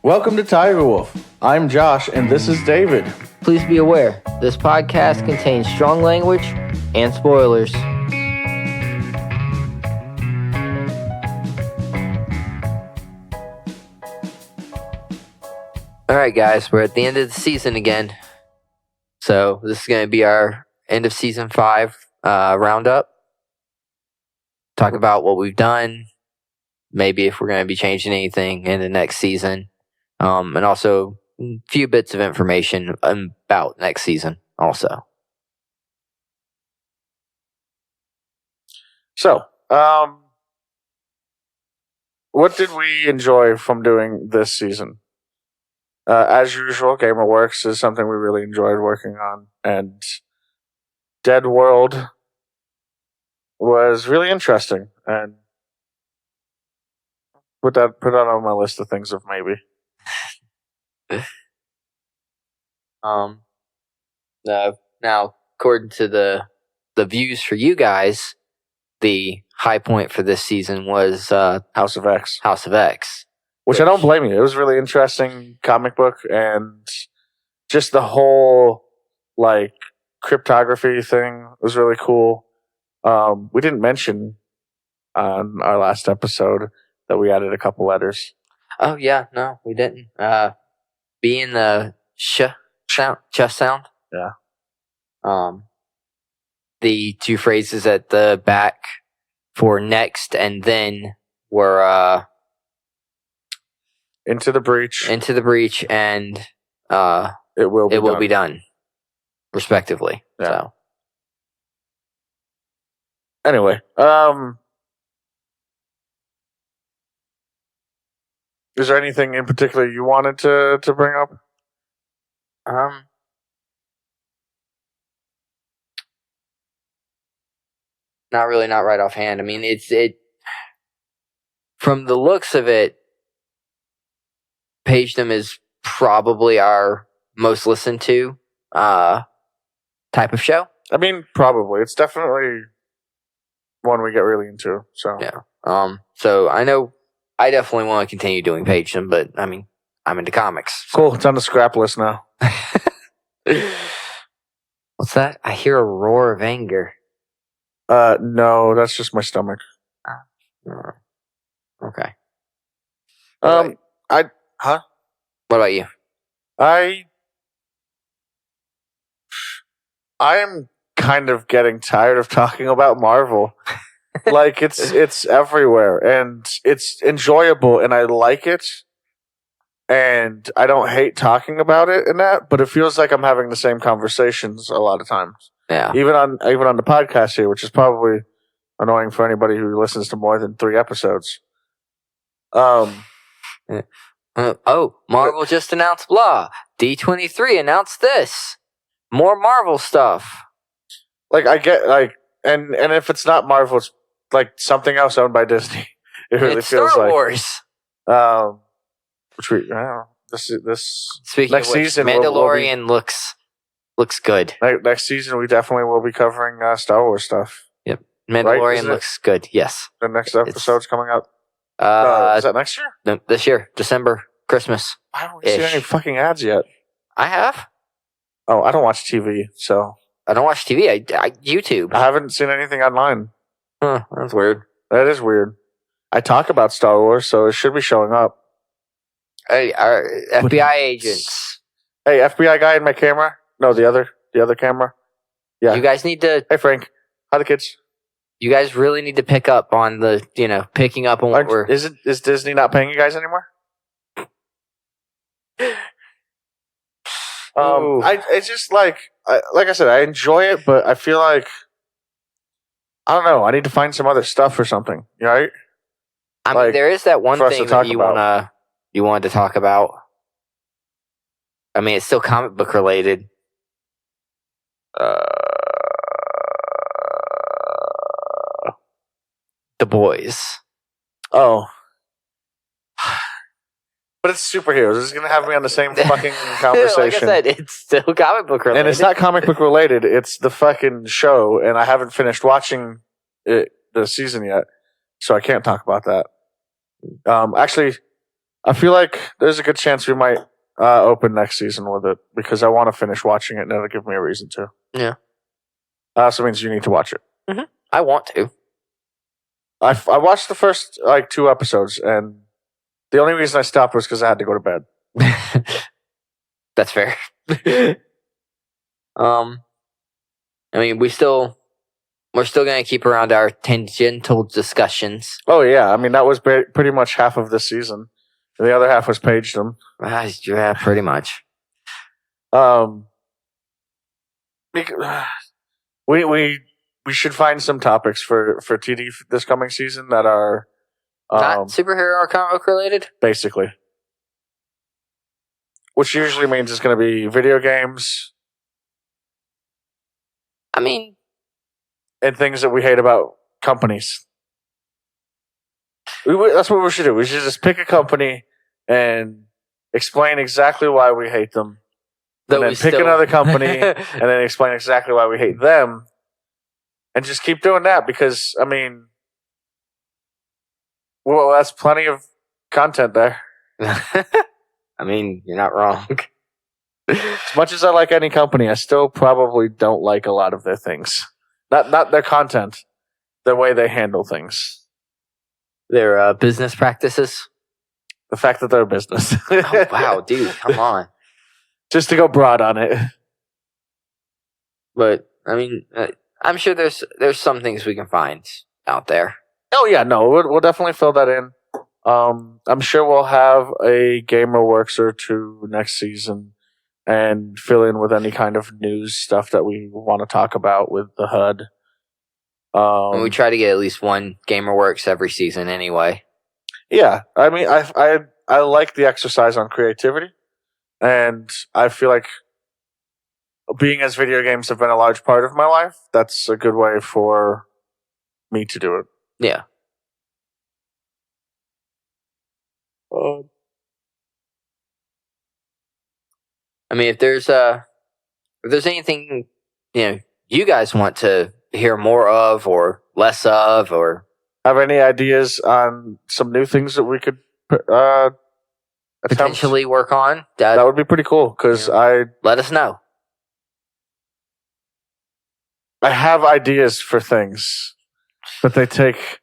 Welcome to Tiger Wolf. I'm Josh, and this is David. Please be aware, this podcast contains strong language and spoilers. Alright guys, we're at the end of the season again. So this is going to be our end of season 5 roundup. Talk about what we've done, maybe if we're going to be changing anything in the next season. And also a few bits of information about next season also. So, what did we enjoy from doing this season? As usual, GamerWorks is something we really enjoyed working on, and Dead World was really interesting, and put that on my list of things of maybe. Now, according to the views for you guys, the high point for this season was House of X. House of X. Which I don't blame you. It was a really interesting comic book, and just the whole like cryptography thing was really cool. We didn't mention on our last episode that we added a couple letters. Oh yeah, no, we didn't. Being the ch sound. Yeah. The two phrases at the back for next and then were Into the breach. Into the breach and It will be done, respectively. Yeah. So anyway, is there anything in particular you wanted to bring up? Not really, not right offhand. I mean, it from the looks of it, Pagedom is probably our most listened to type of show. I mean, probably. It's definitely one we get really into. So yeah. So I know I definitely want to continue doing Pagedom, but I mean, I'm into comics. So. Cool. It's on the scrap list now. What's that? I hear a roar of anger. No, that's just my stomach. Okay. What about you? I am kind of getting tired of talking about Marvel. Like it's everywhere, and it's enjoyable, and I like it, and I don't hate talking about it and that, but it feels like I'm having the same conversations a lot of times. Yeah. Even on the podcast here, which is probably annoying for anybody who listens to more than 3 episodes. Marvel just announced blah. D23 announced this. More Marvel stuff. Like I get and if it's not Marvel, it's like something else owned by Disney. It really it's feels Star like Wars. Which we this Speaking next of which, season Mandalorian looks good. Next season we definitely will be covering Star Wars stuff. Yep, Mandalorian looks good. Yes, the next episode's coming out. Is that next year? No, this year, December, Christmas. I haven't seen any fucking ads yet. I have. Oh, I don't watch TV, so I don't watch TV. I YouTube. I haven't seen anything online. Huh, that's weird. That is weird. I talk about Star Wars, so it should be showing up. Hey, our FBI agents. Hey, FBI guy in my camera. No, the other camera. Yeah. You guys need to. Hey, Frank. Hi, the kids. You guys really need to pick up on picking up on what we're. Is Disney not paying you guys anymore? It's just like I said, I enjoy it, but I feel like I don't know. I need to find some other stuff or something. Right? I mean, there is that one thing that you wanted to talk about. I mean, it's still comic book related. The Boys. Oh. But it's superheroes. It's going to have me on the same fucking conversation. Like I said, it's still comic book related. And it's not comic book related. It's the fucking show, and I haven't finished watching the season yet, so I can't talk about that. Actually, I feel like there's a good chance we might open next season with it because I want to finish watching it and it'll give me a reason to. Yeah. Also means you need to watch it. I want to. I watched the first 2 episodes, and the only reason I stopped was because I had to go to bed. That's fair. I mean, we're still going to keep around our tangential discussions. Oh yeah, I mean that was pretty much half of this season. The other half was Pagedom. Yeah, pretty much. We should find some topics for TD this coming season that are Not superhero or comic book related? basically, which usually means it's going to be video games I mean, and things that we hate about companies. That's what we should do. We should just pick a company and explain exactly why we hate them, and then pick another company and then explain exactly why we hate them, and just keep doing that because, I mean, well, that's plenty of content there. I mean, you're not wrong. As much as I like any company, I still probably don't like a lot of their things. Not their content, the way they handle things. Their business practices? The fact that they're a business. Oh, wow, dude, come on. Just to go broad on it. But, I mean, I'm sure there's some things we can find out there. Oh, yeah, no, we'll definitely fill that in. I'm sure we'll have a GamerWorks or 2 next season and fill in with any kind of news stuff that we want to talk about with the HUD. And we try to get at least one GamerWorks every season anyway. Yeah, I mean, I like the exercise on creativity, and I feel like being as video games have been a large part of my life, that's a good way for me to do it. Yeah. I mean, if there's anything you guys want to hear more of or less of, or have any ideas on some new things that we could potentially work on, that would be pretty cool. Because let us know. I have ideas for things, but they take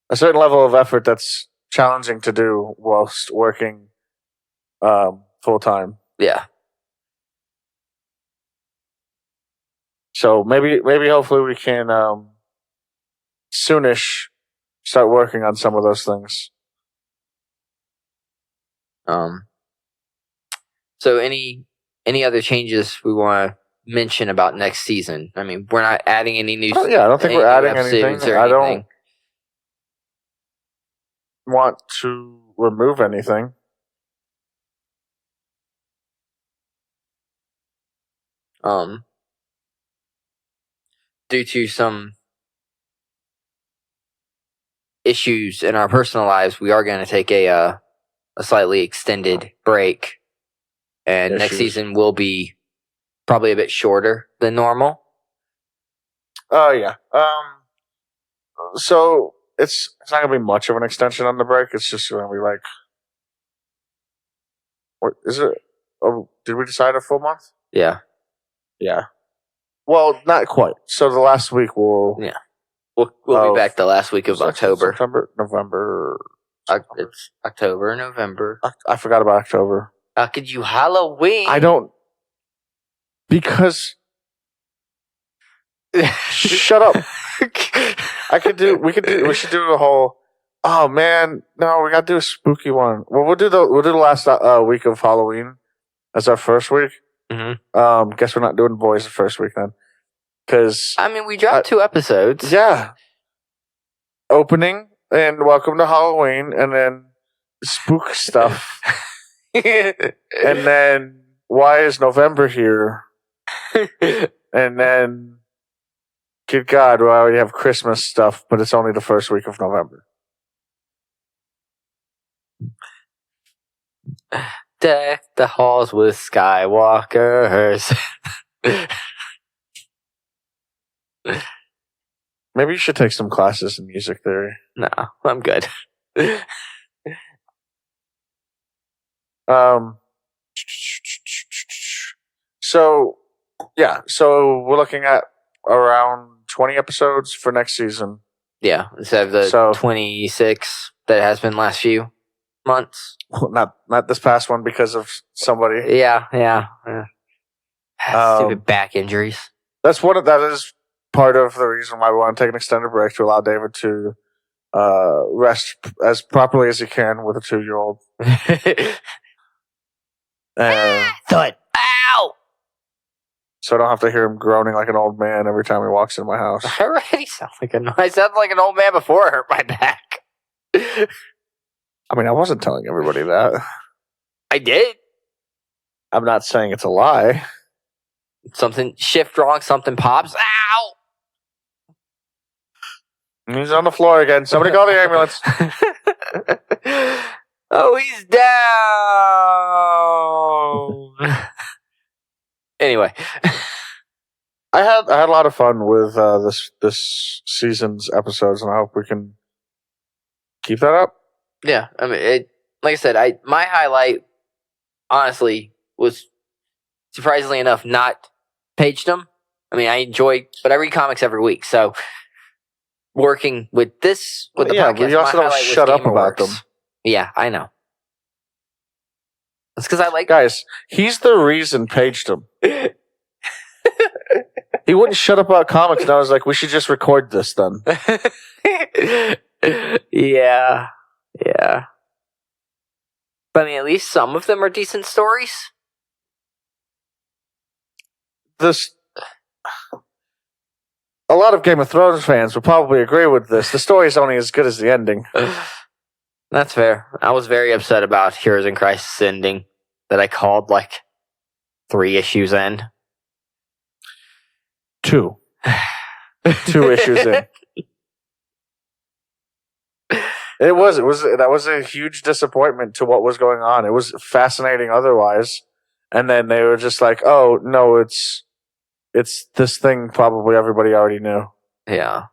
a certain level of effort that's challenging to do whilst working full time. Yeah. So maybe hopefully we can soonish start working on some of those things. So any other changes we want to mention about next season? I mean, we're not adding any new. I don't think we're adding anything. I don't want to remove anything. Due to some issues in our personal lives, we are going to take a slightly extended break, and next season will be probably a bit shorter than normal. Oh yeah. So it's not going to be much of an extension on the break. It's just going to be like, what is it? Oh, did we decide a full month? Yeah. Yeah. Well, not quite. So the last week we'll be back the last week of October. September, November. It's October, November. I forgot about October. How could you Halloween? I don't. Because. Shut up. We should do a whole. Oh man, no, we got to do a spooky one. Well, we'll do the last week of Halloween as our first week. Mm-hmm. Guess we're not doing boys the first week then, because I mean we dropped 2 episodes. Yeah. Opening and welcome to Halloween, and then spook stuff, and then why is November here, and then good God, we already have Christmas stuff, but it's only the first week of November. Deck the halls with Skywalkers. Maybe you should take some classes in music theory. No, I'm good. So we're looking at around 20 episodes for next season. Yeah, instead of the 26 that has been last few months. Well, not this past one because of somebody. Yeah. Stupid back injuries. That is part of the reason why we want to take an extended break to allow David to rest as properly as he can with a 2-year-old. Thud. Ow! So I don't have to hear him groaning like an old man every time he walks in my house. I already sound like an old man before I hurt my back. I mean, I wasn't telling everybody that. I did. I'm not saying it's a lie. Something shift wrong, something pops. Ow! He's on the floor again. Somebody call the ambulance. Oh, he's down. Anyway, I had a lot of fun with this season's episodes, and I hope we can keep that up. Yeah, I mean, like I said, my highlight, honestly, was surprisingly enough not Pagedom. I mean, I enjoy, but I read comics every week, so working with the podcast, but you also don't shut up about them. Yeah, I know. It's because I like guys. He's the reason Pagedom. He wouldn't shut up about comics, and I was like, we should just record this then. Yeah. But I mean, at least some of them are decent stories. A lot of Game of Thrones fans would probably agree with this. The story is only as good as the ending. That's fair. I was very upset about Heroes in Crisis ending that I called like 3 issues in. 2 issues in. That was a huge disappointment to what was going on. It was fascinating otherwise. And then they were just like, oh, no, it's this thing probably everybody already knew. Yeah.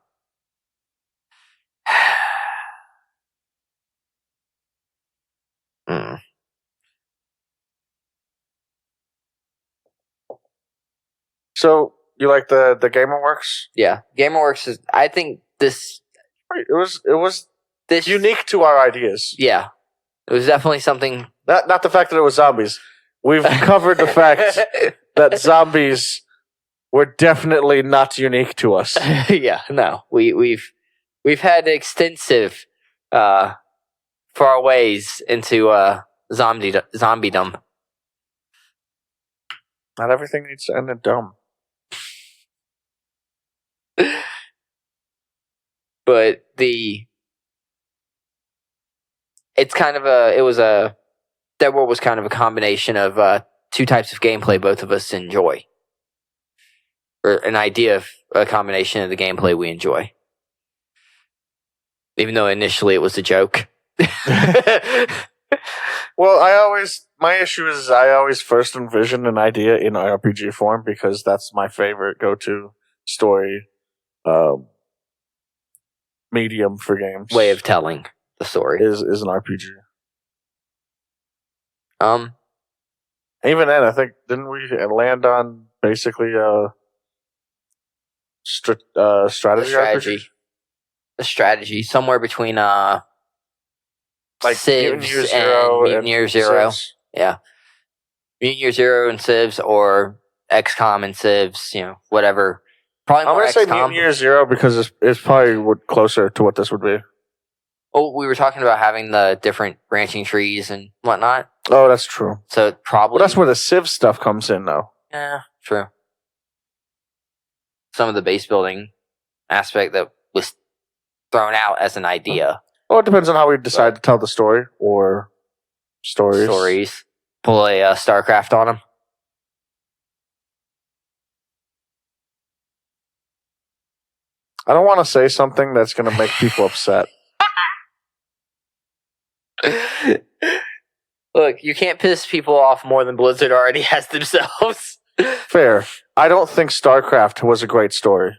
So, you like the GamerWorks? Yeah. GamerWorks is, I think this... It was this unique to our ideas. Yeah. It was definitely something... Not the fact that it was zombies. We've covered the fact that zombies were definitely not unique to us. Yeah, no. We've had extensive far ways into zombiedom. Not everything needs to end in dumb. But Dead World was kind of a combination of 2 types of gameplay both of us enjoy. Or an idea of a combination of the gameplay we enjoy. Even though initially it was a joke. Well, my issue is I always first envision an idea in RPG form because that's my favorite go-to story medium for games. Way of telling the story is an RPG. Even then, I think didn't we land on basically a strategy RPG? A strategy somewhere between like Civs and Mutant Year Zero. Yeah, Mutant Year Zero and Civs, or XCOM and Civs. Whatever. Probably more I'm going to say XCOM. Mutant Year Zero because it's probably closer to what this would be. Oh, we were talking about having the different branching trees and whatnot. Oh, that's true. So probably... Well, that's where the Civ stuff comes in, though. Yeah, true. Some of the base building aspect that was thrown out as an idea. Well, it depends on how we decide to tell the story, or stories. Pull a StarCraft on them. I don't want to say something that's going to make people upset. Look, you can't piss people off more than Blizzard already has themselves. Fair. I don't think StarCraft was a great story.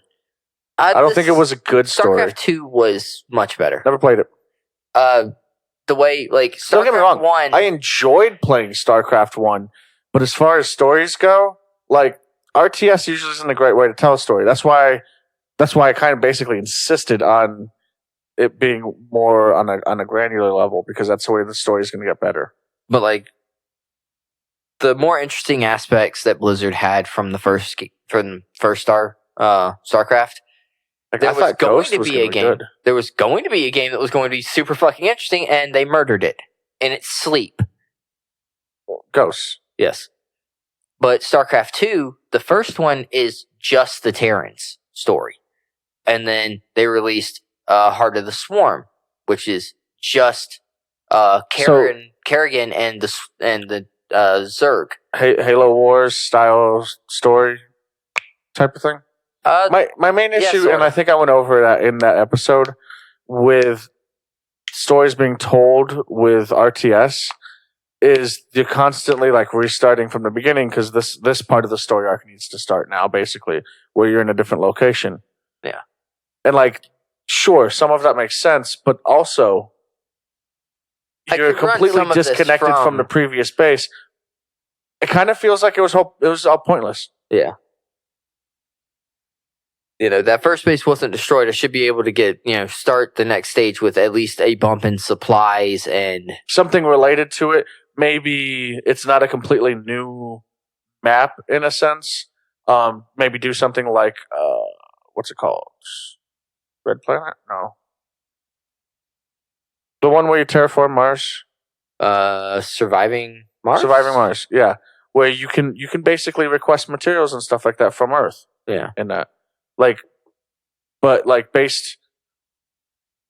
I don't think it was a good story. StarCraft 2 was much better. Never played it. the way, like, Don't get me wrong. StarCraft 1, I enjoyed playing StarCraft 1, but as far as stories go, like, RTS usually isn't a great way to tell a story. That's why I kind of basically insisted on it being more on a granular level, because that's the way the story is going to get better. but like the more interesting aspects that Blizzard had from the first StarCraft, Like, there I was thought going Ghost to was be gonna a game. good. There was going to be a game that was going to be super fucking interesting, and they murdered it in its sleep. Ghost. Yes. But StarCraft 2, the first one is just the Terrans story. And then they released Heart of the Swarm, which is just Kerrigan and the Zerg. Halo Wars style story type of thing. My main issue, sorta. and I think I went over that in that episode, with stories being told with RTS, is you're constantly like restarting from the beginning, because this part of the story arc needs to start now, basically, where you're in a different location. Yeah. And like, sure, some of that makes sense, but also you're could run completely some of this disconnected from the previous base. It kind of feels like it was all pointless. Yeah. That first base wasn't destroyed. I should be able to start the next stage with at least a bump in supplies and Something related to it. Maybe it's not a completely new map in a sense. Maybe do something like what's it called? Red Planet? No. The one where you terraform Mars? Surviving Mars. Surviving Mars, yeah. Where you can basically request materials and stuff like that from Earth. Yeah. In that. But based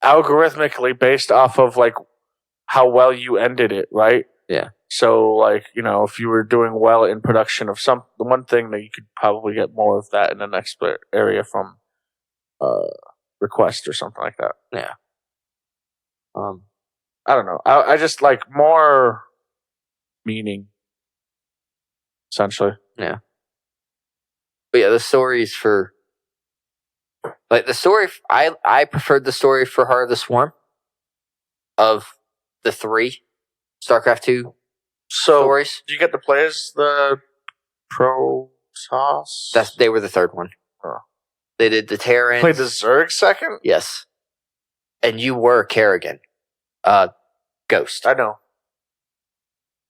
algorithmically based off of like how well you ended it, right? Yeah. So if you were doing well in production of the one thing, that you could probably get more of that in the next area from request or something like that. Yeah. I don't know. I just like more meaning, essentially. Yeah. But yeah, the stories for the story. I preferred the story for Heart of the Swarm of the 3 StarCraft 2 stories. Do you get to play as the Protoss? They were the third one. Oh. They did the Terrans. Played the Zerg second? Yes. And you were Kerrigan. Ghost. I know.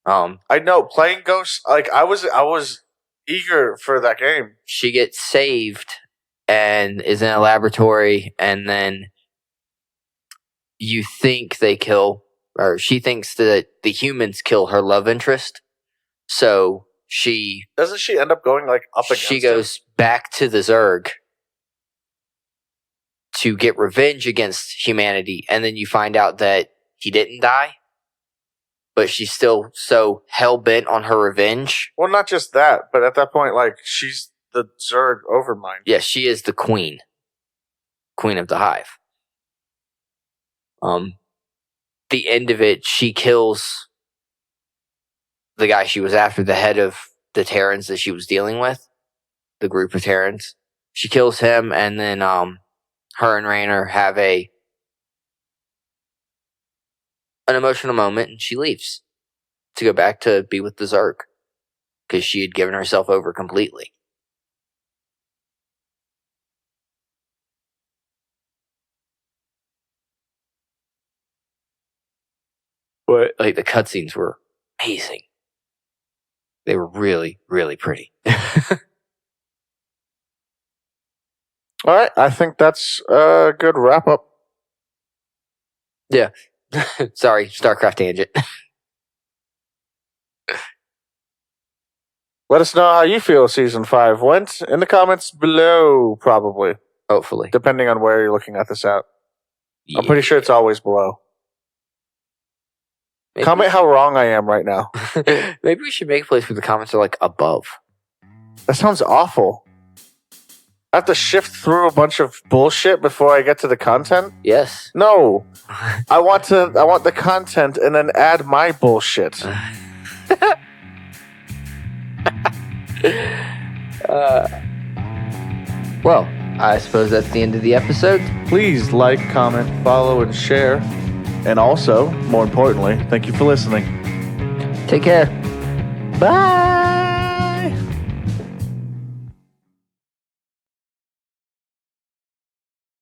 I know. Playing Ghost, like I was eager for that game. She gets saved and is in a laboratory, and then you think they kill, or she thinks that the humans kill her love interest. So doesn't she end up going like up against She goes back to the Zerg to get revenge against humanity, and then you find out that he didn't die, but she's still so hell-bent on her revenge. Well, not just that, but at that point, like, she's the Zerg overmind. Yes, she is the queen of the hive. The end of it, she kills the guy she was after, the head of the Terrans that she was dealing with, the group of Terrans. She kills him, and then her and Raynor have an emotional moment, and she leaves to go back to be with the Zerg because she had given herself over completely. But like the cutscenes were amazing. They were really, really pretty. All right, I think that's a good wrap up. Yeah. Sorry, StarCraft tangent. Let us know how you feel Season 5 went in the comments below, probably. Hopefully. Depending on where you're looking at this at. Yeah. I'm pretty sure it's always below. Maybe Comment how wrong I am right now. Maybe we should make a place where the comments are like above. That sounds awful. I have to shift through a bunch of bullshit before I get to the content? Yes. No. I want the content and then add my bullshit. Well, I suppose that's the end of the episode. Please like, comment, follow, and share. And also, more importantly, thank you for listening. Take care. Bye.